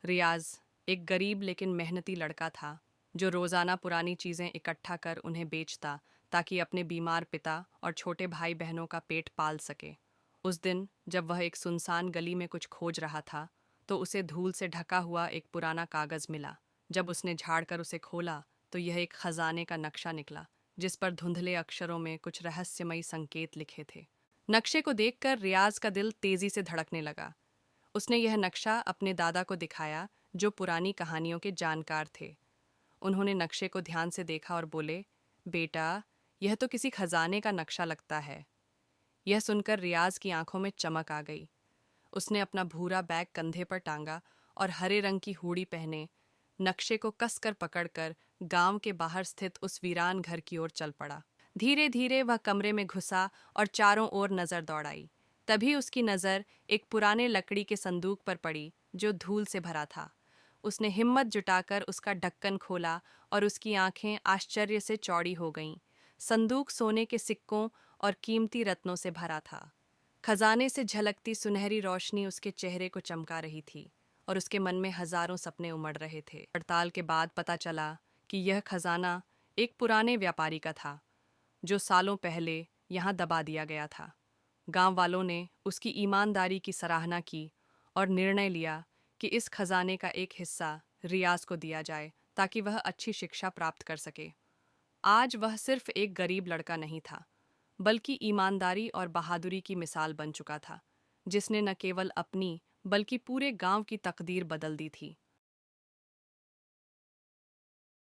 रियाज एक गरीब लेकिन मेहनती लड़का था जो रोज़ाना पुरानी चीज़ें इकट्ठा कर उन्हें बेचता ताकि अपने बीमार पिता और छोटे भाई बहनों का पेट पाल सके। उस दिन जब वह एक सुनसान गली में कुछ खोज रहा था तो उसे धूल से ढका हुआ एक पुराना कागज़ मिला। जब उसने झाड़कर उसे खोला तो यह एक खजाने का नक्शा निकला जिस पर धुंधले अक्षरों में कुछ रहस्यमयी संकेत लिखे थे। नक्शे को देखकर रियाज का दिल तेजी से धड़कने लगा। उसने यह नक्शा अपने दादा को दिखाया जो पुरानी कहानियों के जानकार थे। उन्होंने नक्शे को ध्यान से देखा और बोले, बेटा, यह तो किसी खजाने का नक्शा लगता है। यह सुनकर रियाज की आंखों में चमक आ गई। उसने अपना भूरा बैग कंधे पर टांगा और हरे रंग की हुडी पहने नक्शे को कसकर पकड़कर गांव के बाहर स्थित उस वीरान घर की ओर चल पड़ा। धीरे धीरे वह कमरे में घुसा और चारों ओर नजर दौड़ाई। तभी उसकी नज़र एक पुराने लकड़ी के संदूक पर पड़ी जो धूल से भरा था। उसने हिम्मत जुटाकर उसका ढक्कन खोला और उसकी आंखें आश्चर्य से चौड़ी हो गईं। संदूक सोने के सिक्कों और कीमती रत्नों से भरा था। खजाने से झलकती सुनहरी रोशनी उसके चेहरे को चमका रही थी और उसके मन में हजारों सपने उमड़ रहे थे। पड़ताल के बाद पता चला कि यह खजाना एक पुराने व्यापारी का था जो सालों पहले यहाँ दबा दिया गया था। गांव वालों ने उसकी ईमानदारी की सराहना की और निर्णय लिया कि इस खजाने का एक हिस्सा रियाज को दिया जाए ताकि वह अच्छी शिक्षा प्राप्त कर सके। आज वह सिर्फ एक गरीब लड़का नहीं था, बल्कि ईमानदारी और बहादुरी की मिसाल बन चुका था, जिसने न केवल अपनी बल्कि पूरे गांव की तकदीर बदल दी थी।